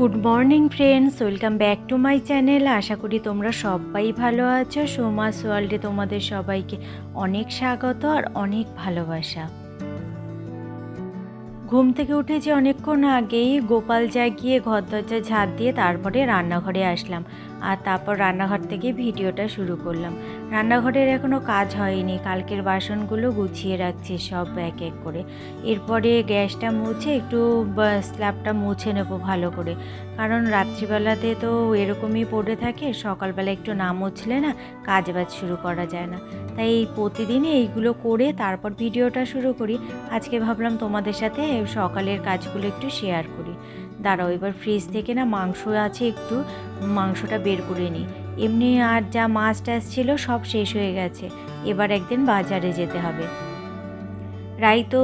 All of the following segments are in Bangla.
Good morning friends, welcome back to my channel. আশা করি তোমরা সবাই ভালো আছো। সোমাস ওয়ার্ল্ডে তোমাদের সবাইকে অনেক স্বাগত আর অনেক ভালোবাসা। ঘুম থেকে উঠেছি অনেকক্ষণ আগেই, গোপাল জাগিয়ে ঘর দরজা ঝাড় দিয়ে তারপরে রান্নাঘরে আসলাম। আর তারপর রান্নাঘর থেকে ভিডিওটা শুরু করলাম। রান্নাঘরের এখনও কাজ হয়নি, কালকের বাসনগুলো গুছিয়ে রাখছি সব এক এক করে। এরপরে গ্যাসটা মুছে একটু স্ল্যাবটা মুছে নেবো ভালো করে, কারণ রাত্রিবেলাতে তো এরকমই পড়ে থাকে, সকালবেলা একটু না মুছলে না কাজ বাজ শুরু করা যায় না। তাই প্রতিদিনই এইগুলো করে তারপর ভিডিওটা শুরু করি। আজকে ভাবলাম তোমাদের সাথে সকালের কাজগুলো একটু শেয়ার করি। দাঁড়াও, এবার ফ্রিজ থেকে না মাংস আছে, একটু মাংসটা বের করে নিই। এমনি আর যা মাছ টাছ ছিল সব শেষ হয়ে গেছে, এবার একদিন বাজারে যেতে হবে। রাই তো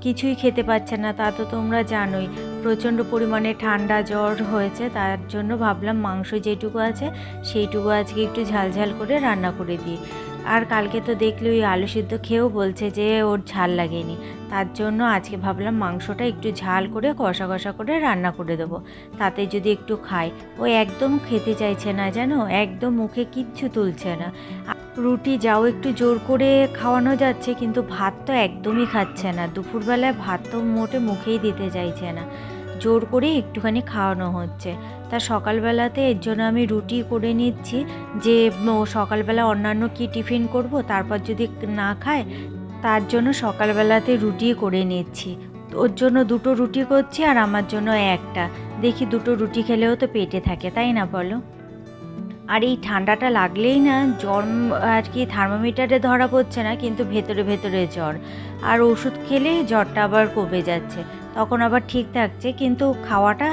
কিছুই খেতে পাচ্ছে না, তা তো তোমরা জানোই, প্রচণ্ড পরিমাণে ঠান্ডা জ্বর হয়েছে। তার জন্য ভাবলাম মাংস যেটুকু আছে সেইটুকু আজকে একটু ঝালঝাল করে রান্না করে দিই। আর কালকে তো দেখলে ওই আলু সিদ্ধ খেয়েও বলছে যে ওর ঝাল লাগেনি, তার জন্য আজকে ভাবলাম মাংসটা একটু ঝাল করে কষা কষা করে রান্না করে দেবো, তাতে যদি একটু খায়। ও একদম খেতে চাইছে না জানো, একদম মুখে কিচ্ছু তুলছে না। রুটি যাও একটু জোর করে খাওয়ানো যাচ্ছে, কিন্তু ভাত তো একদমই খাচ্ছে না। দুপুরবেলায় ভাত তো মোটে মুখেই দিতে চাইছে না, জোর করে একটুখানি খাওয়ানো হচ্ছে। তা সকালবেলাতে এর জন্য আমি রুটি করে নিচ্ছি, যে সকালবেলা অন্যান্য কি টিফিন করব, তারপর যদি না খায় তার জন্য সকালবেলাতে রুটি করে নিচ্ছি। ওর জন্য দুটো রুটি করছি আর আমার জন্য একটা। দেখি দুটো রুটি খেলেও তো পেটে থাকে, তাই না বলো? আর এই ঠান্ডাটা লাগলেই না জ্বর, আর কি থার্মোমিটারে ধরা পড়ছে না, কিন্তু ভেতরে ভেতরে জ্বর। আর ওষুধ খেলেই জ্বরটা আবার কমে যাচ্ছে, তখন আবার ঠিক থাকছে, কিন্তু খাওয়াটা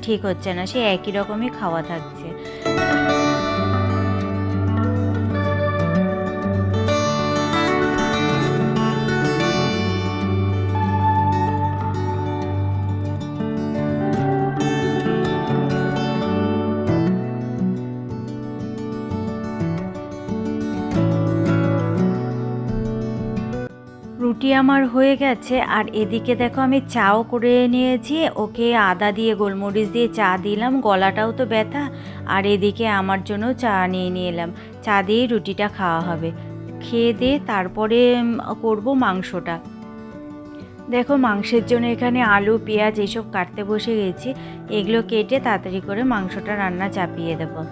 ঠিক হচ্ছে না, সে একই রকমই খাওয়া থাকছে। রুটি আমার হয়ে গেছে, আর এদিকে দেখো আমি চাও করে নিয়েছি। ওকে আদা দিয়ে গোলমরিচ দিয়ে চা দিলাম, গলাটাও তো ব্যথা। আর এদিকে আমার জন্য চা নিয়ে এলাম, চা দিয়েই রুটিটা খাওয়া হবে। খেয়ে দিয়ে তারপরে করব মাংসটা। দেখো মাংসের জন্য এখানে আলু পেঁয়াজ এসব কাটতে বসে গেছি, এগুলো কেটে তাড়াতাড়ি করে মাংসটা রান্না চাপিয়ে দেবো।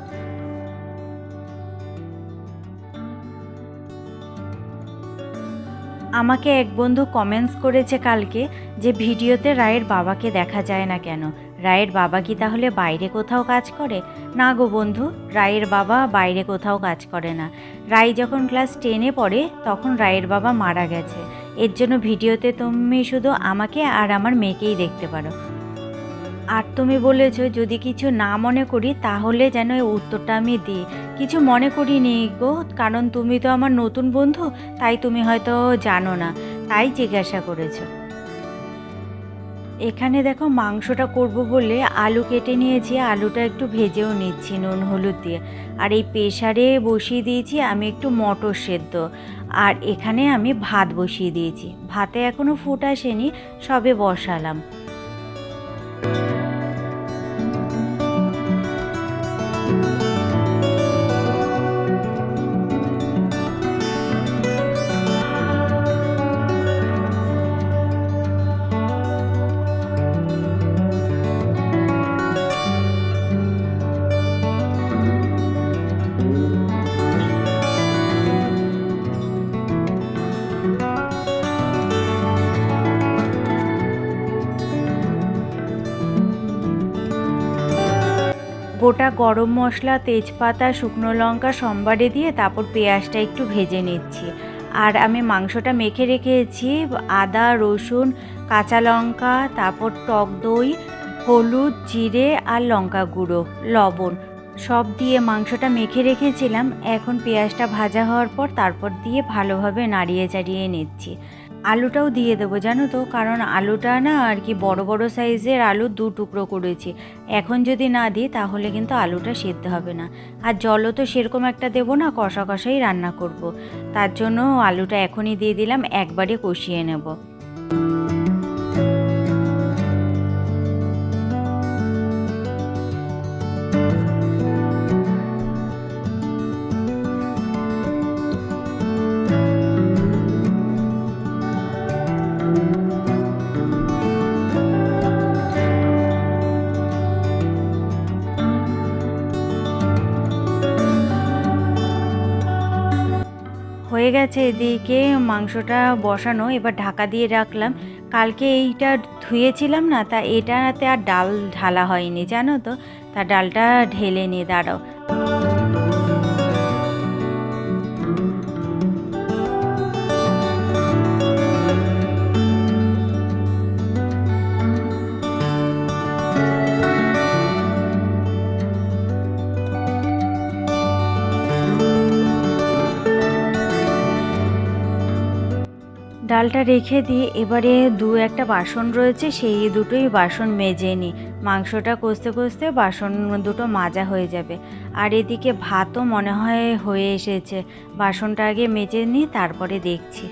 আমাকে এক বন্ধু কমেন্টস করেছে কালকে, যে ভিডিওতে রায়ের বাবাকে দেখা যায় না কেন? রায়ের বাবা কি তাহলে বাইরে কোথাও কাজ করে? না গো বন্ধু, রায়ের বাবা বাইরে কোথাও কাজ করে না। রায় যখন ক্লাস 10-এ পড়ে তখন রায়ের বাবা মারা গেছে। এর জন্য ভিডিওতে তুমি শুধু আমাকে আর আমার মেয়েকেই দেখতে পারো। আর তুমি বলেছো যদি কিছু না মনে করি তাহলে যেন এই উত্তরটা আমি দিই। কিছু মনে করিনি গো, কারণ তুমি তো আমার নতুন বন্ধু, তাই তুমি হয়তো জানো না, তাই জিজ্ঞাসা করেছো। এখানে দেখো মাংসটা করব বলে আলু কেটে নিয়েছি, আলুটা একটু ভেজেও নিচ্ছি নুন হলুদ দিয়ে। আর এই প্রেসারে বসিয়ে দিয়েছি আমি একটু মটর সেদ্ধ। আর এখানে আমি ভাত বসিয়ে দিয়েছি, ভাতে এখনও ফুট আসেনি, সবে বসালাম। গোটা গরম মশলা, তেজপাতা, শুকনো লঙ্কা সম্বারে দিয়ে তারপর পেঁয়াজটা একটু ভেজে নিচ্ছি। আর আমি মাংসটা মেখে রেখেছি আদা রসুন কাঁচা লঙ্কা, তারপর টক দই, হলুদ জিরে আর লঙ্কা গুঁড়ো লবণ সব দিয়ে মাংসটা মেখে রেখেছিলাম। এখন পেঁয়াজটা ভাজা হওয়ার পর তারপর দিয়ে ভালোভাবে নাড়িয়ে চাড়িয়ে নিচ্ছি। আলুটাও দিয়ে দেবো জানো তো, কারণ আলুটা না আর কি বড় বড় সাইজের আলু 2 টুকরো করেছি। এখন যদি না দিই তাহলে কিন্তু আলুটা সেদ্ধ হবে না। আর জলও তো সেরকম একটা দেবো না, কষা কষাই রান্না করব। তার জন্য আলুটা এখনই দিয়ে দিলাম, একবারে কষিয়ে নেব। হয়ে গেছে এদিকে মাংসটা বসানো, এবার ঢাকা দিয়ে রাখলাম। কালকে এইটা ধুয়েছিলাম না, তা এটাতে আর ডাল ঢালা হয়নি জানো তো, তা ডালটা ঢেলে নিয়ে দাঁড়াও। ডালটা রেখে দিয়ে এবারে একটা বাসন রয়েছে, সেই দুটোই বাসন মেজে নিই। মাংসটা কষতে কষতে বাসন দুটো মাজা হয়ে যাবে। আর এদিকে ভাতও মনে হয় হয়ে এসেছে, বাসনটা আগে মেজে নিই তারপরে দেখছি।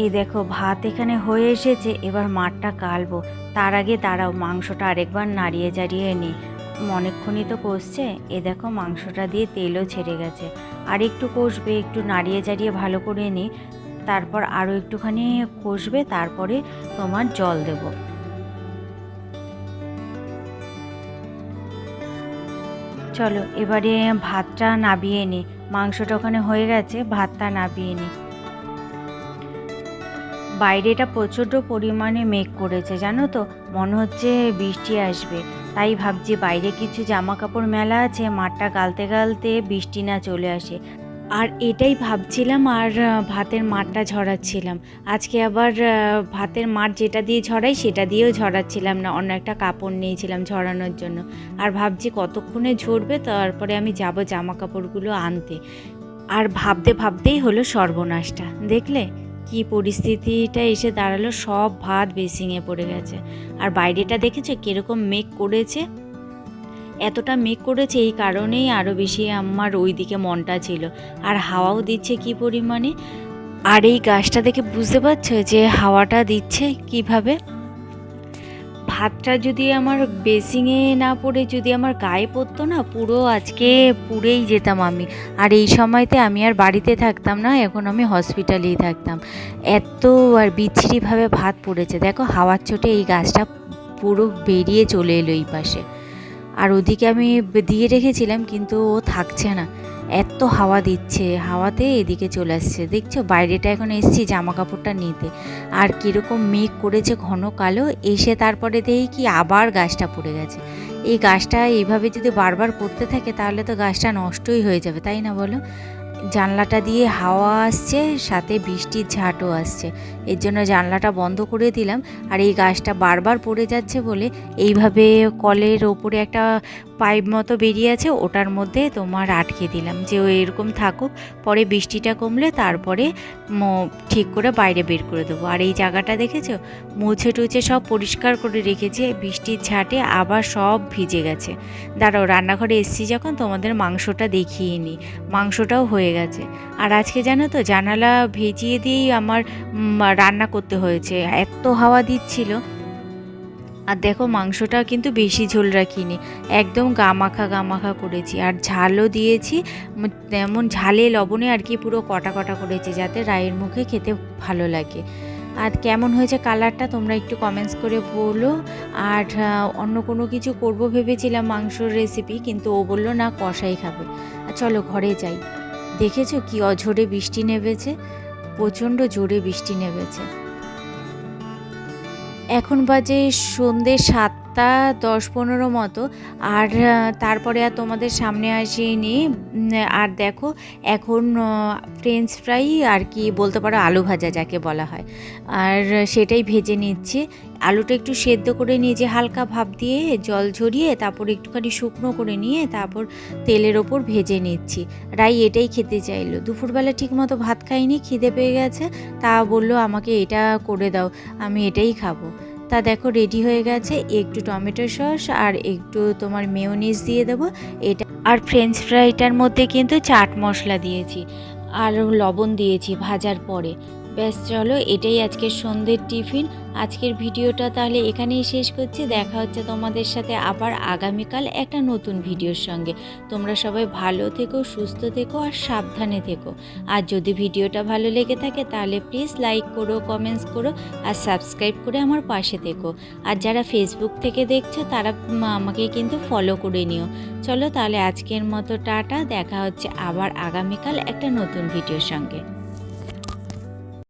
এই দেখো ভাত এখানে হয়ে এসেছে, এবার মাঠটা গালবো। তার আগে দাঁড়াও, মাংসটা আরেকবার নাড়িয়ে চাড়িয়ে নিই। অনেকক্ষণই তো কষছে, এ দেখো মাংসটা দিয়ে তেলও ছেড়ে গেছে। আর একটু কষবে, একটু নাড়িয়ে চাড়িয়ে ভালো করে নিই, তারপর আরও একটুখানি কষবে, তারপরে তোমার জল দেব। চলো এবারে ভাতটা নাবিয়ে নিই। মাংসটা ওখানে হয়ে গেছে, ভাতটা নাবিয়ে নিই। বাইরেটা প্রচণ্ড পরিমাণে মেঘ করেছে জানো তো, মনে হচ্ছে বৃষ্টি আসবে। তাই ভাবছি বাইরে কিছু জামা কাপড় মেলা আছে, মাঠটা গালতে গালতে বৃষ্টি না চলে আসে। আর এটাই ভাবছিলাম, আর ভাতের মাঠটা ঝরাচ্ছিলাম। আজকে আবার ভাতের মাঠ যেটা দিয়ে ঝরাই সেটা দিয়েও ঝরাচ্ছিলাম না, অন্য একটা কাপড় নিয়েছিলাম ঝরানোর জন্য। আর ভাবছি কতক্ষণে ঝরবে, তারপরে আমি যাব জামা কাপড়গুলো আনতে। আর ভাবতে ভাবতেই হলো সর্বনাশটা, দেখলে কি পরিস্থিতিটা এসে দাঁড়ালো, সব ভাত বেসিংয়ে পড়ে গেছে। আর বাইরেটা দেখেছো কীরকম মেঘ করেছে, এতটা মেঘ করেছে এই কারণেই আরও বেশি আমার ওই দিকে মনটা ছিল। আর হাওয়াও দিচ্ছে কি পরিমাণে। আর এই গাছটা দেখে বুঝতে পারছো যে হাওয়াটা দিচ্ছে কিভাবে। ভাতটা যদি আমার বেসিংয়ে না পড়ে যদি আমার গায়ে পড়তো না, পুরো আজকে পুড়েই যেতাম আমি। আর এই সময়তে আমি আর বাড়িতে থাকতাম না, এখন আমি হসপিটালেই থাকতাম। এত আর বিচ্ছিরিভাবে ভাত পড়েছে, দেখো হাওয়ার চোটে এই গাছটা পুরো বেরিয়ে চলে এলো এই পাশে। আর ওদিকে আমি দিয়ে রেখেছিলাম, কিন্তু ও থাকছে না, এত হাওয়া দিচ্ছে, হাওয়াতে এদিকে চলে আসছে। দেখছো বাইরেটা এখন এসছি জামা কাপড়টা নিতে, আর কীরকম মেঘ করেছে ঘন কালো, এসে তারপরে দেখি কি আবার গাছটা পড়ে গেছে। এই গাছটা এইভাবে যদি বারবার পড়তে থাকে তাহলে তো গাছটা নষ্টই হয়ে যাবে, তাই না বলো। জানলাটা দিয়ে হাওয়া আসছে, সাথে বৃষ্টির ঝাঁটও আসছে, এর জন্য জানলাটা বন্ধ করে দিলাম। আর এই গাছটা বারবার পড়ে যাচ্ছে বলে এইভাবে কলের ওপরে একটা পাইপ মতো বেরিয়ে আছে, ওটার মধ্যে তোমার আটকে দিলাম, যে ও এরকম থাকুক, পরে বৃষ্টিটা কমলে তারপরে ঠিক করে বাইরে বের করে দেবো। আর এই জায়গাটা দেখেছো মুছে টুছে সব পরিষ্কার করে রেখেছি, বৃষ্টির ঝাঁটে আবার সব ভিজে গেছে। দাঁড়াও রান্নাঘরে এসছি যখন তোমাদের মাংসটা দেখিয়ে নিই। মাংসটাও হয়ে গেছে। আর আজকে জানো তো জানালা ভিজিয়ে দিয়েই আমার রান্না করতে হয়েছে, এত হাওয়া দিচ্ছিল। আর দেখো মাংসটা কিন্তু বেশি ঝোল রাখিনি, একদম গামাখা করেছি। আর ঝালও দিয়েছি, তেমন ঝালে লবণে আর কি পুরো কটা কটা করেছি, যাতে রায়ের মুখে খেতে ভালো লাগে। আর কেমন হয়েছে কালারটা তোমরা একটু কমেন্টস করে বলো। আর অন্য কোনো কিছু করব ভেবেছিলাম মাংসর রেসিপি, কিন্তু ও বললো না কষাই খাবে। আর চলো ঘরে যাই। দেখেছো কি অঝোরে বৃষ্টি নেমেছে, প্রচণ্ড জোরে বৃষ্টি নেমেছে। এখন বাজে সন্ধ্যে 7:10-15 মতো। আর তারপরে আর তোমাদের সামনে আসিনি। আর দেখো এখন ফ্রেঞ্চ ফ্রাই আর কি বলতে পারো, আলু ভাজা যাকে বলা হয়, আর সেটাই ভেজে নিচ্ছি। আলুটা একটু সেদ্ধ করে নিয়ে হালকা ভাপ দিয়ে জল ঝরিয়ে তারপর একটুখানি শুকনো করে নিয়ে তারপর তেলের ওপর ভেজে নিচ্ছি। রাই এটাই খেতে চাইলো, দুপুরবেলা ঠিকমতো ভাত খাইনি, খিদে পেয়ে গেছে, তা বললো আমাকে এটা করে দাও, আমি এটাই খাবো। তা দেখো রেডি হয়ে গেছে, একটু টমেটো সস আর একটু তোমার মেয়োনিজ দিয়ে দেবো এটা। আর ফ্রেঞ্চ ফ্রাইটার মধ্যে কিন্তু চাট মশলা দিয়েছি আর লবণ দিয়েছি ভাজার পরে, ব্যাস চলো, এটাই আজকের সন্ধ্যের টিফিন। আজকের ভিডিওটা তাহলে এখানেই শেষ করছি। দেখা হচ্ছে তোমাদের সাথে আবার আগামীকাল একটা নতুন ভিডিওর সঙ্গে। তোমরা সবাই ভালো থেকো, সুস্থ থেকো আর সাবধানে থেকো। আর যদি ভিডিওটা ভালো লেগে থাকে তাহলে প্লিজ লাইক করো, কমেন্টস করো আর সাবস্ক্রাইব করে আমার পাশে থেকো। আর যারা ফেসবুক থেকে দেখছো তারা আমাকে কিন্তু ফলো করে নিও। চলো তাহলে আজকের মতো টাটা, দেখা হচ্ছে আবার আগামীকাল একটা নতুন ভিডিওর সঙ্গে।